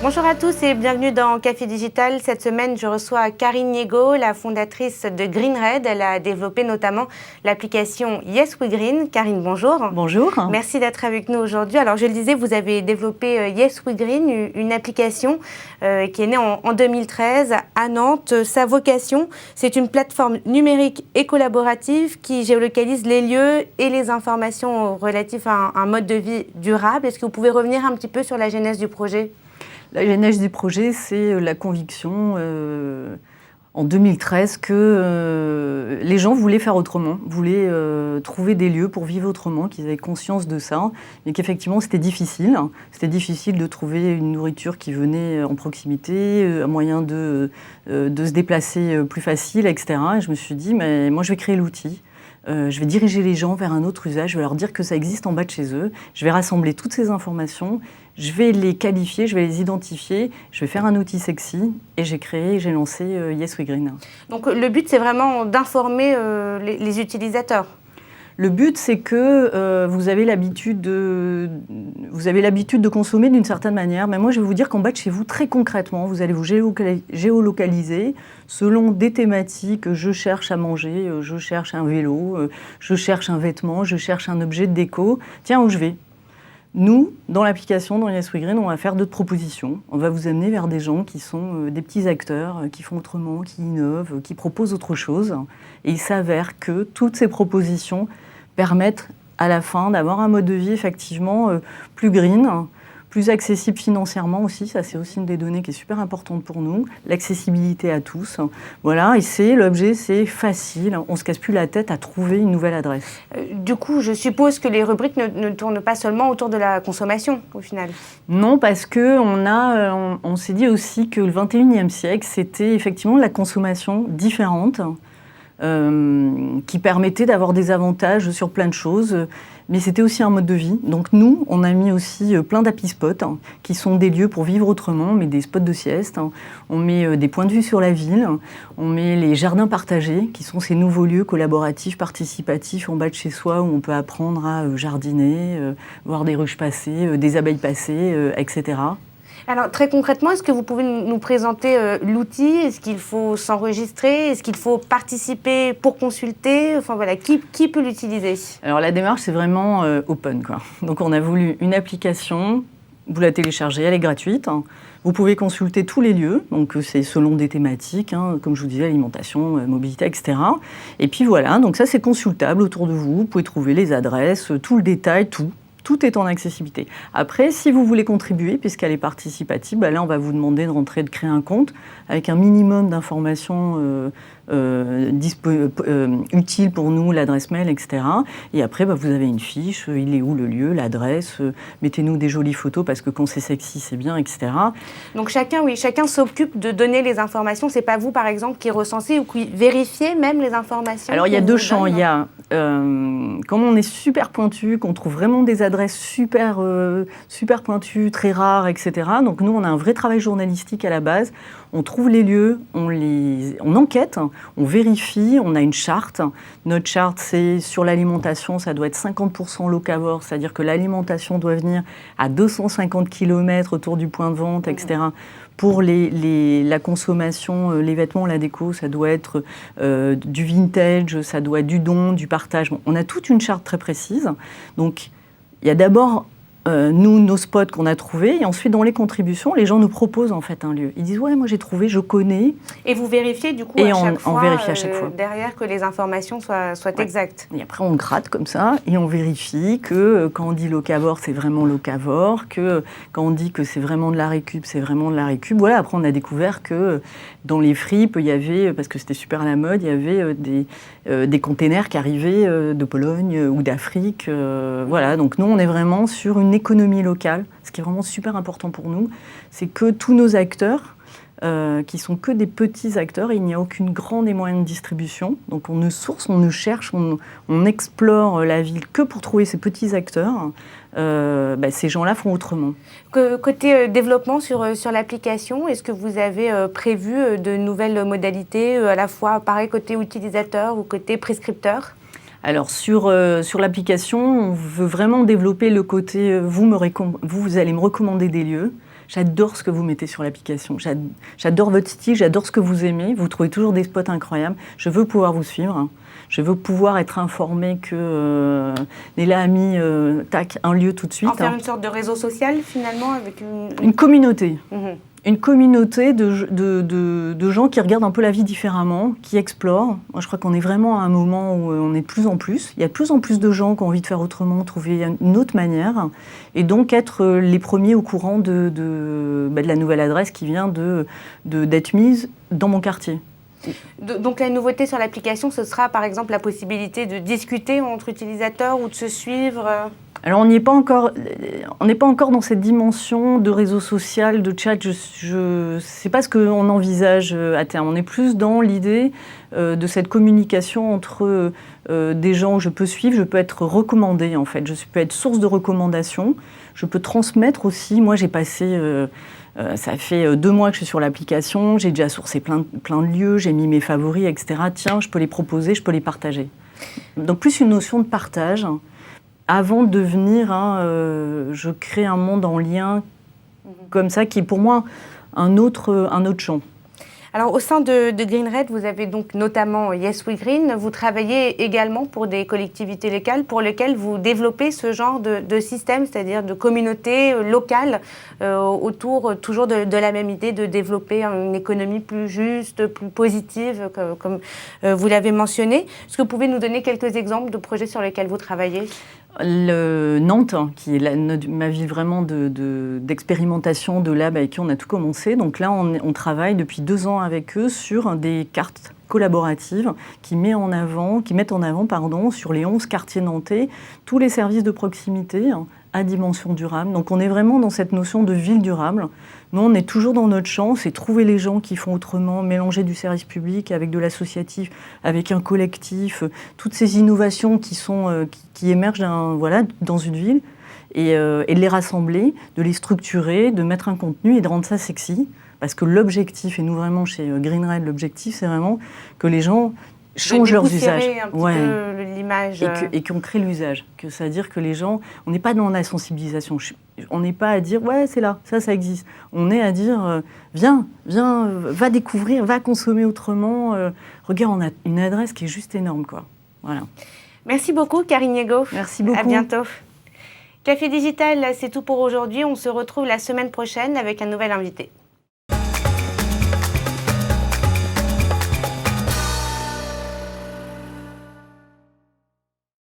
Bonjour à tous et bienvenue dans Café Digital. Cette semaine, je reçois Karine Niego, la fondatrice de GreenRed. Elle a développé notamment l'application Yes We Green. Karine, bonjour. Bonjour. Merci d'être avec nous aujourd'hui. Alors, je le disais, vous avez développé Yes We Green, une application qui est née en 2013 à Nantes. Sa vocation, c'est une plateforme numérique et collaborative qui géolocalise les lieux et les informations relatives à un mode de vie durable. Est-ce que vous pouvez revenir un petit peu sur la genèse du projet ? La genèse du projet, c'est la conviction en 2013 que les gens voulaient faire autrement, voulaient trouver des lieux pour vivre autrement, qu'ils avaient conscience de ça, mais qu'effectivement c'était difficile. C'était difficile de trouver une nourriture qui venait en proximité, un moyen de se déplacer plus facile, etc. Et je me suis dit, mais moi je vais créer l'outil. Je vais diriger les gens vers un autre usage, je vais leur dire que ça existe en bas de chez eux, je vais rassembler toutes ces informations, je vais les qualifier, je vais les identifier, je vais faire un outil sexy et j'ai lancé Yes We Green. Donc le but c'est vraiment d'informer les utilisateurs. Le but, c'est que vous avez l'habitude de consommer d'une certaine manière. Mais moi, je vais vous dire qu'en bas de chez vous, très concrètement, vous allez vous géolocaliser selon des thématiques. Je cherche à manger, je cherche un vélo, je cherche un vêtement, je cherche un objet de déco. Tiens, où je vais ? Nous, dans l'application, dans Yes We Green, on va faire d'autres propositions. On va vous amener vers des gens qui sont des petits acteurs, qui font autrement, qui innovent, qui proposent autre chose. Et il s'avère que toutes ces propositions permettent à la fin d'avoir un mode de vie effectivement plus green, plus accessible financièrement aussi. Ça, c'est aussi une des données qui est super importante pour nous. L'accessibilité à tous. Voilà, et l'objet, c'est facile. On ne se casse plus la tête à trouver une nouvelle adresse. Du coup, je suppose que les rubriques ne tournent pas seulement autour de la consommation, au final. Non, parce qu'on s'est dit aussi que le 21e siècle, c'était effectivement la consommation différente, qui permettait d'avoir des avantages sur plein de choses, mais c'était aussi un mode de vie. Donc nous, on a mis aussi plein d'appli spots, qui sont des lieux pour vivre autrement, mais des spots de sieste. On met des points de vue sur la ville, on met les jardins partagés, qui sont ces nouveaux lieux collaboratifs, participatifs en bas de chez soi, où on peut apprendre à jardiner, voir des ruches passer, des abeilles passer, etc. Alors, très concrètement, est-ce que vous pouvez nous présenter l'outil ? Est-ce qu'il faut s'enregistrer ? Est-ce qu'il faut participer pour consulter ? Enfin, voilà, qui peut l'utiliser ? Alors, la démarche, c'est vraiment open, quoi. Donc, on a voulu une application, vous la téléchargez, elle est gratuite. Vous pouvez consulter tous les lieux, donc c'est selon des thématiques, comme je vous disais, alimentation, mobilité, etc. Et puis voilà, donc ça, c'est consultable autour de vous. Vous pouvez trouver les adresses, tout le détail, tout. Tout est en accessibilité. Après, si vous voulez contribuer, puisqu'elle est participative, là, on va vous demander de créer un compte avec un minimum d'informations utiles pour nous, l'adresse mail, etc. Et après, vous avez une fiche, il est où le lieu, l'adresse, mettez-nous des jolies photos parce que quand c'est sexy, c'est bien, etc. Donc chacun s'occupe de donner les informations. C'est pas vous, par exemple, qui recensez ou qui vérifiez même les informations. Alors, il y a deux champs. Il y a, comme on est super pointu, qu'on trouve vraiment des adresses super pointues, très rares, etc. Donc nous, on a un vrai travail journalistique à la base. On trouve les lieux, on enquête, on vérifie, on a une charte. Notre charte, c'est sur l'alimentation, ça doit être 50% locavore, c'est-à-dire que l'alimentation doit venir à 250 km autour du point de vente, etc. Pour la consommation, les vêtements, la déco, ça doit être du vintage, ça doit être du don, du partage. Bon, on a toute une charte très précise. Donc, il y a d'abord nos spots qu'on a trouvés, et ensuite dans les contributions, les gens nous proposent en fait un lieu. Ils disent ouais, moi j'ai trouvé, je connais. Et vous vérifiez du coup on vérifie à chaque fois derrière que les informations soient exactes. Et après on gratte comme ça et on vérifie que quand on dit locavore, c'est vraiment locavore, que quand on dit que c'est vraiment de la récup, c'est vraiment de la récup. Voilà. Après on a découvert que dans les fripes, il y avait, parce que c'était super à la mode, il y avait des containers qui arrivaient de Pologne ou d'Afrique. Voilà. Donc nous on est vraiment sur une économie locale. Ce qui est vraiment super important pour nous, c'est que tous nos acteurs, qui sont que des petits acteurs, il n'y a aucune grande et moyenne distribution. Donc on ne source, on ne cherche, on explore la ville que pour trouver ces petits acteurs. Ces gens-là font autrement. Côté développement sur l'application, est-ce que vous avez prévu de nouvelles modalités, à la fois pareil côté utilisateur ou côté prescripteur ? Alors sur l'application, on veut vraiment développer le côté vous allez me recommander des lieux. J'adore ce que vous mettez sur l'application. J'adore votre style, j'adore ce que vous aimez. Vous trouvez toujours des spots incroyables. Je veux pouvoir vous suivre. Je veux pouvoir être informée que Néla a mis un lieu tout de suite. En faire une sorte de réseau social, finalement, avec une communauté. Mm-hmm. Une communauté de gens qui regardent un peu la vie différemment, qui explorent. Moi, je crois qu'on est vraiment à un moment où on est de plus en plus. Il y a de plus en plus de gens qui ont envie de faire autrement, trouver une autre manière. Et donc, être les premiers au courant de la nouvelle adresse qui vient d'être mise dans mon quartier. Donc la nouveauté sur l'application, ce sera par exemple la possibilité de discuter entre utilisateurs ou de se suivre. Alors on n'est pas encore dans cette dimension de réseau social, de chat. C'est pas ce qu'on envisage à terme. On est plus dans l'idée de cette communication entre des gens que je peux suivre. Je peux être recommandée en fait. Je peux être source de recommandation. Je peux transmettre aussi. Moi j'ai passé ça fait 2 mois que je suis sur l'application, j'ai déjà sourcé plein de lieux, j'ai mis mes favoris, etc. Tiens, je peux les proposer, je peux les partager. Donc plus une notion de partage, avant de devenir, je crée un monde en lien comme ça, qui est pour moi un autre champ. Alors, au sein de GreenRed, vous avez donc notamment Yes We Green. Vous travaillez également pour des collectivités locales pour lesquelles vous développez ce genre de système, c'est-à-dire de communautés locales autour toujours de la même idée de développer une économie plus juste, plus positive, comme vous l'avez mentionné. Est-ce que vous pouvez nous donner quelques exemples de projets sur lesquels vous travaillez ? Nantes, qui est ma ville vraiment d'expérimentation, de lab avec qui on a tout commencé. Donc là, on travaille depuis 2 ans avec eux sur des cartes collaboratives qui mettent en avant sur les 11 quartiers nantais tous les services de proximité à dimension durable. Donc on est vraiment dans cette notion de ville durable. Nous, on est toujours dans notre champ, c'est trouver les gens qui font autrement, mélanger du service public avec de l'associatif, avec un collectif, toutes ces innovations qui émergent dans une ville, et de les rassembler, de les structurer, de mettre un contenu et de rendre ça sexy. Parce que l'objectif, et nous vraiment chez GreenRed, l'objectif, c'est vraiment que les gens changent leurs usages. Un petit peu l'image. Et qu'on crée l'usage. C'est-à-dire que les gens, on n'est pas dans la sensibilisation. On n'est pas à dire, ouais, c'est là, ça existe. On est à dire, viens, va découvrir, va consommer autrement. Regarde, on a une adresse qui est juste énorme, quoi. Voilà. Merci beaucoup, Karine Niégo. Merci beaucoup. À bientôt. Café Digital, c'est tout pour aujourd'hui. On se retrouve la semaine prochaine avec un nouvel invité.